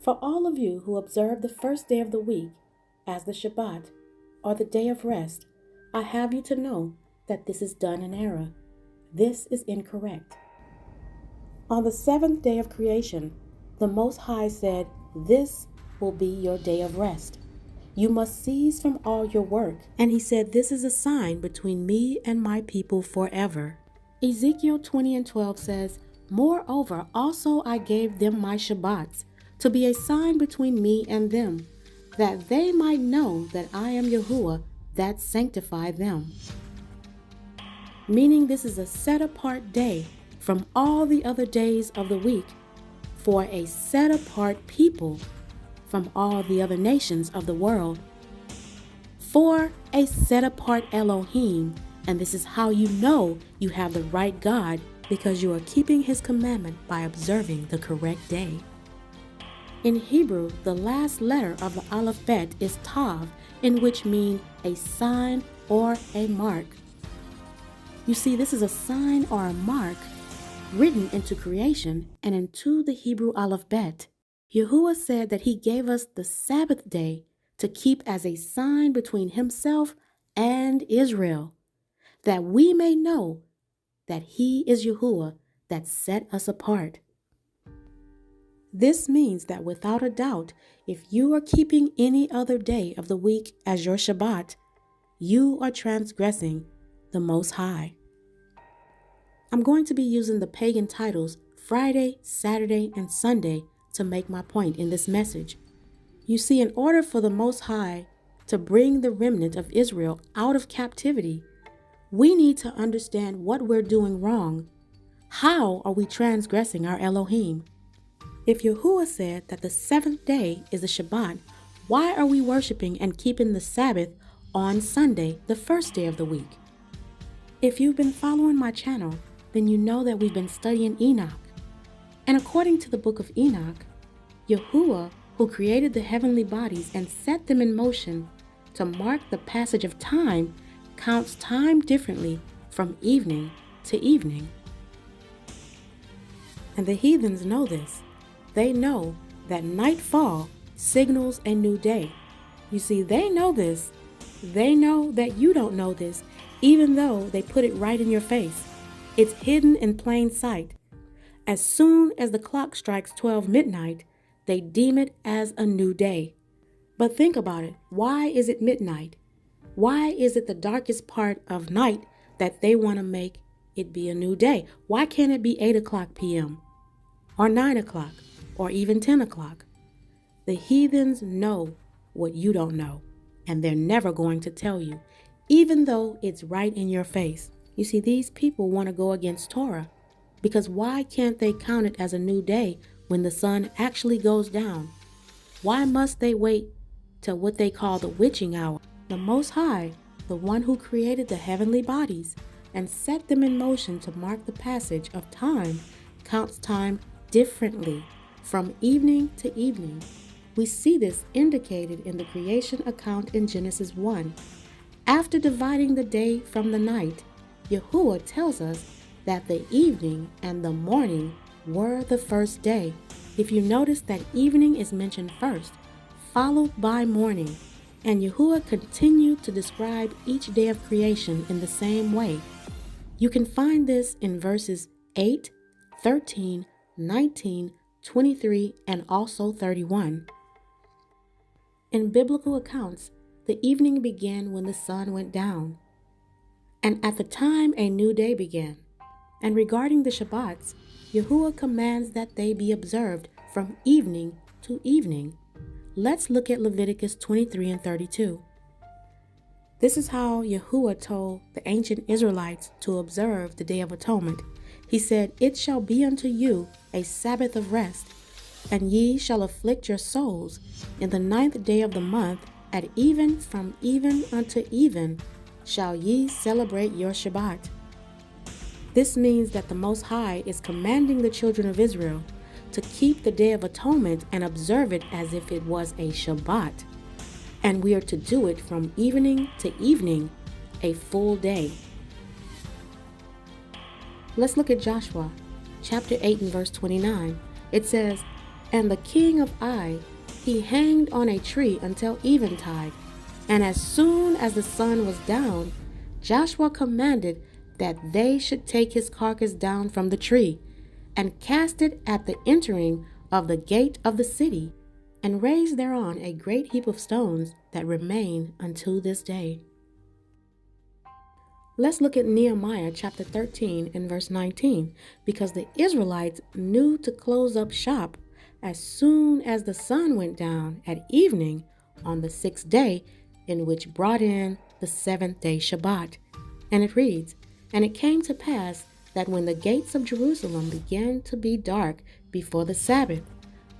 For all of you who observe the first day of the week as the Shabbat, or the day of rest, I have you to know that this is done in error. This is incorrect. On the seventh day of creation, the Most High said, "This will be your day of rest. You must cease from all your work." And he said, "This is a sign between me and my people forever." Ezekiel 20:12 says, "Moreover, also I gave them my Shabbats, to be a sign between me and them, that they might know that I am Yahuwah, that sanctify them." Meaning this is a set-apart day from all the other days of the week for a set-apart people from all the other nations of the world, for a set-apart Elohim. And this is how you know you have the right God, because you are keeping his commandment by observing the correct day. In Hebrew, the last letter of the alphabet is Tav, in which means a sign or a mark. You see, this is a sign or a mark written into creation and into the Hebrew alphabet. Yahuwah said that he gave us the Sabbath day to keep as a sign between himself and Israel, that we may know that he is Yahuwah that set us apart. This means that without a doubt, if you are keeping any other day of the week as your Shabbat, you are transgressing the Most High. I'm going to be using the pagan titles Friday, Saturday, and Sunday to make my point in this message. You see, in order for the Most High to bring the remnant of Israel out of captivity, we need to understand what we're doing wrong. How are we transgressing our Elohim? If Yahuwah said that the seventh day is the Shabbat, why are we worshiping and keeping the Sabbath on Sunday, the first day of the week? If you've been following my channel, then you know that we've been studying Enoch. And according to the book of Enoch, Yahuwah, who created the heavenly bodies and set them in motion to mark the passage of time, counts time differently from evening to evening. And the heathens know this. They know that nightfall signals a new day. You see, they know this. They know that you don't know this, even though they put it right in your face. It's hidden in plain sight. As soon as the clock strikes 12 midnight, they deem it as a new day. But think about it. Why is it midnight? Why is it the darkest part of night that they want to make it be a new day? Why can't it be 8 o'clock p.m. or 9 o'clock or even 10 o'clock? The heathens know what you don't know, and they're never going to tell you, even though it's right in your face. You see, these people want to go against Torah, because why can't they count it as a new day when the sun actually goes down? Why must they wait till what they call the witching hour? The Most High, the one who created the heavenly bodies and set them in motion to mark the passage of time, counts time differently from evening to evening. We see this indicated in the creation account in Genesis 1. After dividing the day from the night, Yahuwah tells us that the evening and the morning were the first day. If you notice that evening is mentioned first, followed by morning, and Yahuwah continued to describe each day of creation in the same way. You can find this in verses 8, 13, 19, 23, and also 31. In biblical accounts, the evening began when the sun went down, and at the time a new day began. And regarding the Shabbats, Yahuwah commands that they be observed from evening to evening. Let's look at Leviticus 23 and 32. This is how Yahuwah told the ancient Israelites to observe the Day of Atonement. He said, "It shall be unto you a Sabbath of rest, and ye shall afflict your souls in the 9th day of the month, at even from even unto even shall ye celebrate your Shabbat." This means that the Most High is commanding the children of Israel to keep the Day of Atonement and observe it as if it was a Shabbat. And we are to do it from evening to evening, a full day. Let's look at Joshua chapter 8 and verse 29. It says, And the king of Ai he hanged on a tree until eventide. And as soon as the sun was down, Joshua commanded that they should take his carcass down from the tree, and cast it at the entering of the gate of the city, and raise thereon a great heap of stones that remain unto this day. Let's look at Nehemiah chapter 13 and verse 19, because the Israelites knew to close up shop as soon as the sun went down at evening on the 6th day, in which brought in the 7th day Shabbat. And it reads, "And it came to pass that when the gates of Jerusalem began to be dark before the Sabbath,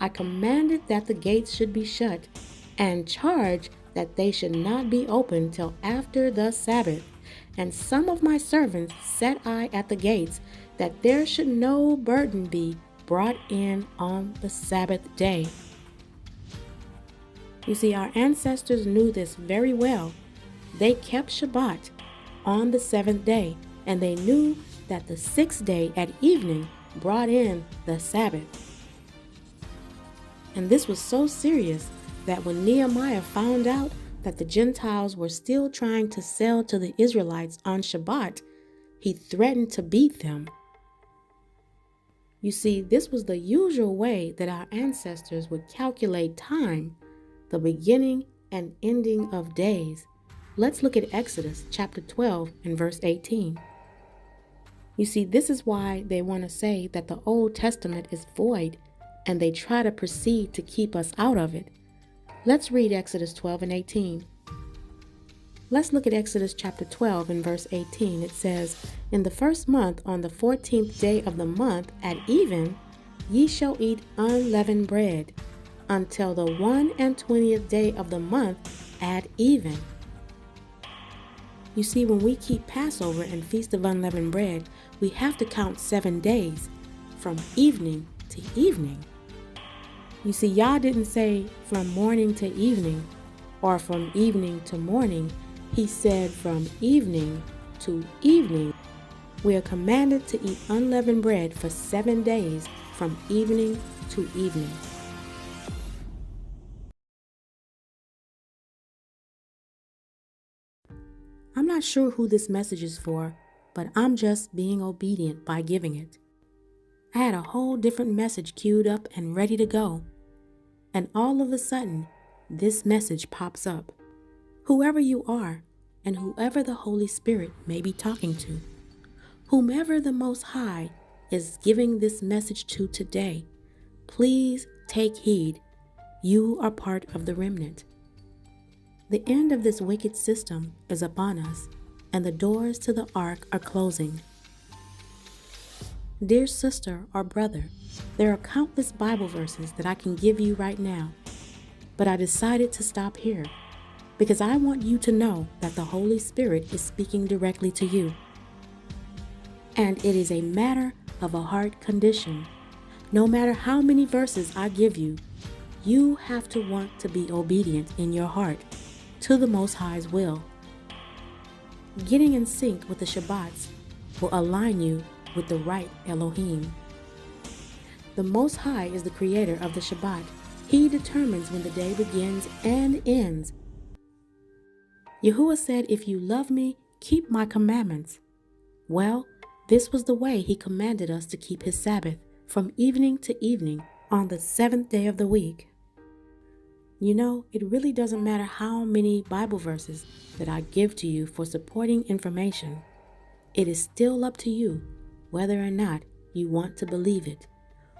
I commanded that the gates should be shut, and charged that they should not be opened till after the Sabbath. And some of my servants set I at the gates, that there should no burden be brought in on the Sabbath day." You see, our ancestors knew this very well. They kept Shabbat on the 7th day, and they knew that the 6th day at evening brought in the Sabbath. And this was so serious that when Nehemiah found out that the Gentiles were still trying to sell to the Israelites on Shabbat, he threatened to beat them. You see, this was the usual way that our ancestors would calculate time, the beginning and ending of days. Let's look at Exodus chapter 12 and verse 18. You see, this is why they want to say that the Old Testament is void, and they try to proceed to keep us out of it. Let's read Exodus 12 and 18. Let's look at Exodus chapter 12 and verse 18. It says, "In the first month, on the 14th day of the month, at even, ye shall eat unleavened bread, until the 21st day of the month at even." You see, when we keep Passover and Feast of Unleavened Bread, we have to count 7 days, from evening to evening. You see, Yah didn't say from morning to evening, or from evening to morning. He said from evening to evening. We are commanded to eat unleavened bread for 7 days, from evening to evening. I'm not sure who this message is for, but I'm just being obedient by giving it. I had a whole different message queued up and ready to go, and all of a sudden, this message pops up. Whoever you are, and whoever the Holy Spirit may be talking to, whomever the Most High is giving this message to today, please take heed. You are part of the remnant. The end of this wicked system is upon us, and the doors to the ark are closing. Dear sister or brother, there are countless Bible verses that I can give you right now, but I decided to stop here because I want you to know that the Holy Spirit is speaking directly to you. And it is a matter of a heart condition. No matter how many verses I give you, you have to want to be obedient in your heart to the Most High's will. Getting in sync with the Shabbats will align you with the right Elohim. The Most High is the creator of the Shabbat. He determines when the day begins and ends. Yahuwah said, "If you love me, keep my commandments." Well, this was the way he commanded us to keep his Sabbath, from evening to evening on the 7th day of the week. You know, it really doesn't matter how many Bible verses that I give to you for supporting information. It is still up to you whether or not you want to believe it,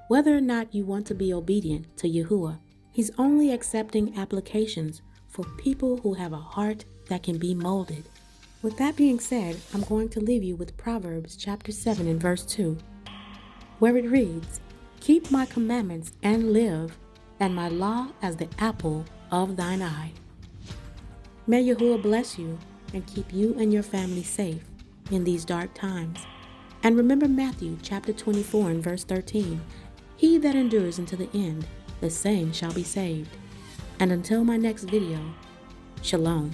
whether or not you want to be obedient to Yahuwah. He's only accepting applications for people who have a heart that can be molded. With that being said, I'm going to leave you with Proverbs chapter 7 and verse 2, where it reads, "Keep my commandments and live, and my law as the apple of thine eye." May Yahuwah bless you and keep you and your family safe in these dark times. And remember Matthew chapter 24 and verse 13, "He that endures unto the end, the same shall be saved." And until my next video, Shalom.